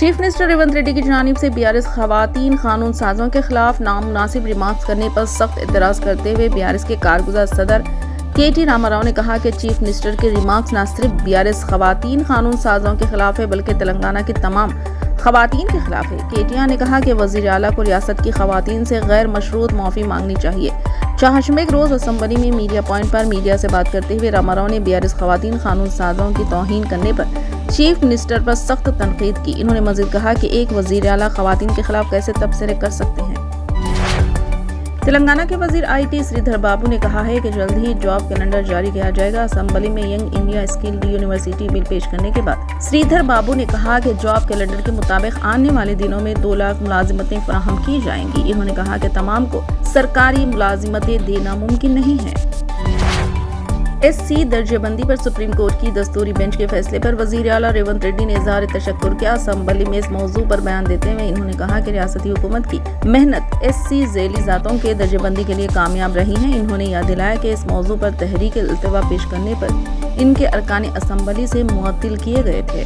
Chief minister Revanth Reddy کی جانب سے BRS خواتین قانون سازوں کے خلاف نامناسب ریمارکس کرنے پر سخت اعتراض کرتے ہوئے BRS کے کارگزار صدر KT راما راؤ نے کہا کہ چیف منسٹر کے ریمارکس نہ صرف BRS خواتین قانون سازوں کے خلاف ہے بلکہ تلنگانہ کی تمام خواتین کے خلاف ہے۔ KTR نے کہا کہ وزیر اعلیٰ کو ریاست کی خواتین سے غیر مشروط معافی مانگنی چاہیے۔ چہارشنبے روز اسمبلی میں میڈیا پوائنٹ پر میڈیا سے بات کرتے ہوئے راما راؤ نے BRS خواتین قانون سازوں کی توہین کرنے پر چیف منسٹر پر سخت تنقید کی۔ انہوں نے مزید کہا کہ ایک وزیر اعلیٰ خواتین کے خلاف کیسے تبصرے کر سکتے ہیں۔ تلنگانہ کے وزیر IT سریدھر بابو نے کہا ہے کہ جلد ہی جاب کیلنڈر جاری کیا جائے گا۔ اسمبلی میں ینگ انڈیا اسکل یونیورسٹی بل پیش کرنے کے بعد سریدھر بابو نے کہا کہ جاب کیلنڈر کے مطابق آنے والے دنوں میں 2 لاکھ ملازمتیں فراہم کی جائیں گی۔ انہوں نے کہا کہ تمام کو سرکاری ملازمتیں دینا ممکن نہیں ہے۔ SC درجہ بندی پر سپریم کورٹ کی دستوری بینچ کے فیصلے پر وزیر اعلیٰ ریونت ریڈی نے اظہار تشکر کیا۔ اسمبلی میں اس موضوع پر بیان دیتے ہوئے انہوں نے کہا کہ ریاستی حکومت کی محنت SC ذیلی ذاتوں کے درجہ بندی کے لیے کامیاب رہی ہے۔ انہوں نے یاد دلایا کہ اس موضوع پر تحریک التوا پیش کرنے پر ان کے ارکان اسمبلی سے معطل کیے گئے تھے۔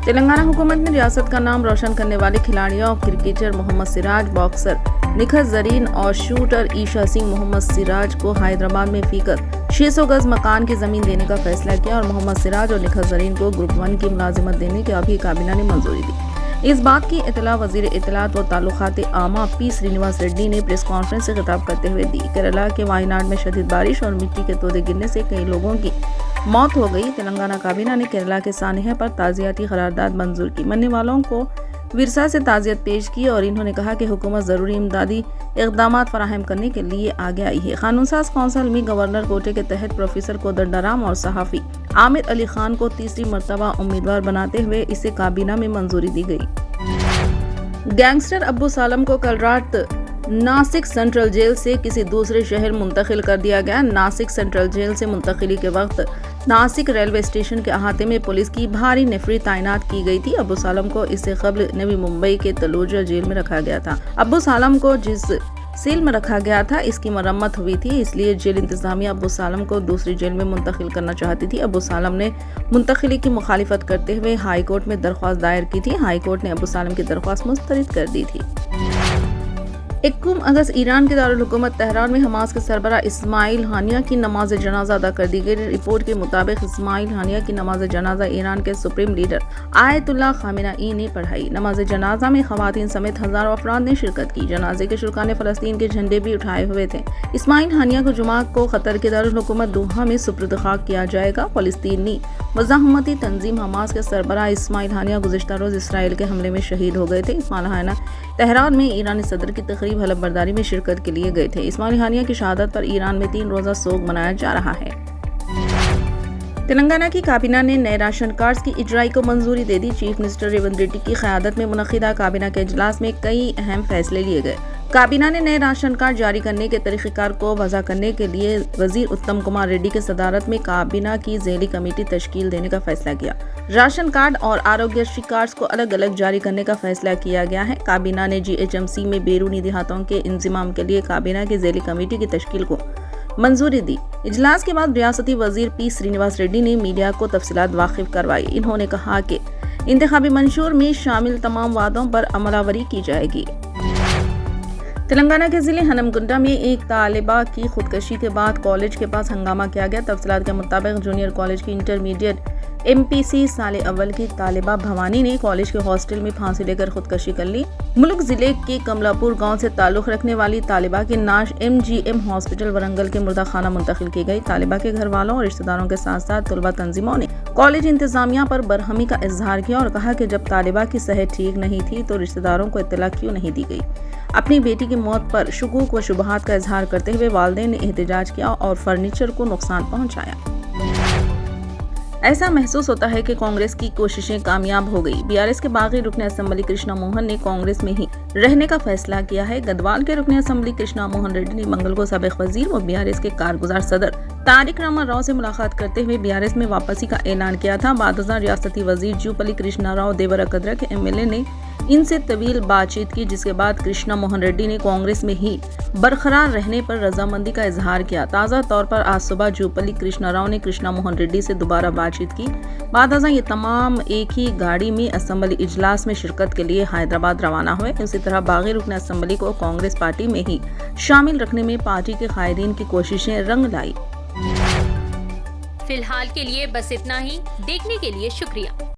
تلنگانہ حکومت نے ریاست کا نام روشن کرنے والے کھلاڑیوں کرکٹر محمد سراج، باکسر نکھت زرین اور شوٹر ایشا سنگھ محمد سراج کو حیدرآباد میں فیقد 600 گز مکان کی زمین دینے کا فیصلہ کیا اور محمد سراج اور نکھت زرین کو گروپ 1 کی ملازمت دینے کے ابھی کابینہ نے منظوری دی۔ اس بات کی اطلاع وزیر اطلاعات و تعلقات عامہ P سرینواس ریڈی نے پریس کانفرنس سے خطاب کرتے ہوئے دی۔ کیرالہ کے وائناڈ میں شدید بارش اور مٹی کے تودے گرنے سے کئی لوگوں کی موت ہو گئی۔ تلنگانہ کابینہ نے کیرالہ کے سانحہ پر تعزیتی قرارداد منظور کی۔ مرنے والوں کو ورثاء سے تعزیت پیش کی اور انہوں نے کہا کہ حکومت ضروری امدادی اقدامات فراہم کرنے کے لیے آگے آئی ہے۔ قانون ساز کونسل میں گورنر کوٹے کے تحت پروفیسر کودنڈرام اور صحافی عامر علی خان کو تیسری مرتبہ امیدوار بناتے ہوئے اسے کابینہ میں منظوری دی گئی۔ گینگسٹر ابو سالم کو کل رات ناسک سینٹرل جیل سے کسی دوسرے شہر منتقل کر دیا گیا۔ ناسک سینٹرل جیل سے منتقلی کے وقت ناسک ریلوے اسٹیشن کے احاطے میں پولیس کی بھاری نفری تعینات کی گئی تھی۔ ابو سالم کو اس سے قبل نوی ممبئی کے تلوجہ جیل میں رکھا گیا تھا۔ ابو سالم کو جس سیل میں رکھا گیا تھا اس کی مرمت ہوئی تھی، اس لیے جیل انتظامیہ ابو سالم کو دوسری جیل میں منتقل کرنا چاہتی تھی۔ ابو سالم نے منتقلی کی مخالفت کرتے ہوئے ہائی کورٹ میں درخواست دائر کی تھی۔ ہائی کورٹ نے ابو سالم کی درخواست مسترد کر دی تھی۔ 21 اگست ایران کے دارالحکومت تہران میں حماس کے سربراہ اسماعیل ہانیہ کی نماز جنازہ ادا کر دی گئی۔ رپورٹ کے مطابق اسماعیل ہانیہ کی نماز جنازہ ایران کے سپریم لیڈر آیت اللہ خامنہ ای نے پڑھائی۔ نماز جنازہ میں خواتین سمیت ہزاروں افراد نے شرکت کی۔ جنازے کے شرکا نے فلسطین کے جھنڈے بھی اٹھائے ہوئے تھے۔ اسماعیل ہانیہ کو جمعہ کو قطر کے دارالحکومت دوحہ میں سپرد خاک کیا جائے گا۔ فلسطینی مزاحمتی تنظیم حماس کے سربراہ اسماعیل ہانیہ گزشتہ روز اسرائیل کے حملے میں شہید ہو گئے تھے۔ اسماعیل ہانیہ تہران میں ایرانی صدر کی تقریب حلف برداری میں شرکت کے لیے گئے تھے۔ اسماعیل ہانیہ کی شہادت پر ایران میں 3 روزہ سوگ منایا جا رہا ہے۔ تلنگانہ کی کابینہ نے نئے راشن کارڈز کی اجرائی کو منظوری دے دی۔ چیف منسٹر ریونت ریڈی کی قیادت میں منعقدہ کابینہ کے اجلاس میں کئی اہم فیصلے لیے گئے۔ کابینہ نے نئے راشن کارڈ جاری کرنے کے طریقہ کار کو وضع کرنے کے لیے وزیر اتم کمار ریڈی کی صدارت میں کابینہ کی ذیلی کمیٹی تشکیل دینے کا فیصلہ کیا۔ راشن کارڈ اور آروگیہ شری کارڈز کو الگ الگ جاری کرنے کا فیصلہ کیا گیا ہے۔ کابینہ نے GHMC میں بیرونی دیہاتوں کے انضمام کے لیے کابینہ کی ذیلی کمیٹی کی تشکیل کو منظوری دی۔ اجلاس کے بعد ریاستی وزیر P سرینواس ریڈی نے میڈیا کو تفصیلات واقف کروائی۔ انہوں نے کہا کہ انتخابی منشور میں شامل تمام وعدوں پر عمل آوری کی جائے گی۔ تلنگانہ کے ضلع ہنمکنڈا میں ایک طالبہ کی خودکشی کے بعد کالج کے پاس ہنگامہ کیا گیا۔ تفصیلات کے مطابق جونیئر کالج کی انٹرمیڈیٹ MPC سال اول کی طالبہ بھوانی نے کالج کے ہاسٹل میں پھانسی لے کر خودکشی کر لی۔ ملک ضلع کے کملا پور گاؤں سے تعلق رکھنے والی طالبہ کی نعش MGM ہاسپٹل ورنگل کے مردہ خانہ منتقل کی گئی۔ طالبہ کے گھر والوں اور رشتہ داروں کے ساتھ ساتھ طلبہ تنظیموں نے کالج انتظامیہ پر برہمی کا اظہار کیا اور کہا کہ جب طالبہ کی صحت ٹھیک نہیں تھی تو رشتہ داروں کو اطلاع کیوں نہیں دی گئی۔ اپنی بیٹی کی موت پر شکوک و شبہات کا اظہار کرتے ہوئے والدین نے احتجاج کیا اور فرنیچر کو نقصان پہنچایا۔ ایسا محسوس ہوتا ہے کہ کانگریس کی کوششیں کامیاب ہو گئی۔ BRS کے باغی رکن اسمبلی کرشنا موہن نے کانگریس میں ہی رہنے کا فیصلہ کیا ہے۔ گدوال کے رکن اسمبلی کرشنا موہن ریڈی نے منگل کو سابق وزیر و BRS کے کارگزار صدر تارک راما راؤ سے ملاقات کرتے ہوئے BRS میں واپسی کا اعلان کیا تھا۔ بعد ازاں ریاستی وزیر جوپلی کرشنا راؤ دیورا کدرا کے MLA نے ان سے طویل بات چیت کی، جس کے بعد کرشنا موہن ریڈی نے کانگریس میں ہی برقرار رہنے پر رضامندی کا اظہار کیا۔ تازہ طور پر آج صبح جوپلی کرشنا راؤ نے کرشنا موہن ریڈی سے دوبارہ بات چیت کی۔ بعد ازاں یہ تمام ایک ہی گاڑی میں اسمبلی اجلاس میں شرکت کے لیے حیدرآباد روانہ ہوئے۔ اسی طرح باغی رکن اسمبلی کو کانگریس پارٹی میں ہی شامل رکھنے میں پارٹی کے قائدین کی کوششیں رنگ لائی۔ فی الحال کے لیے بس اتنا ہی۔ دیکھنے کے لیے شکریہ۔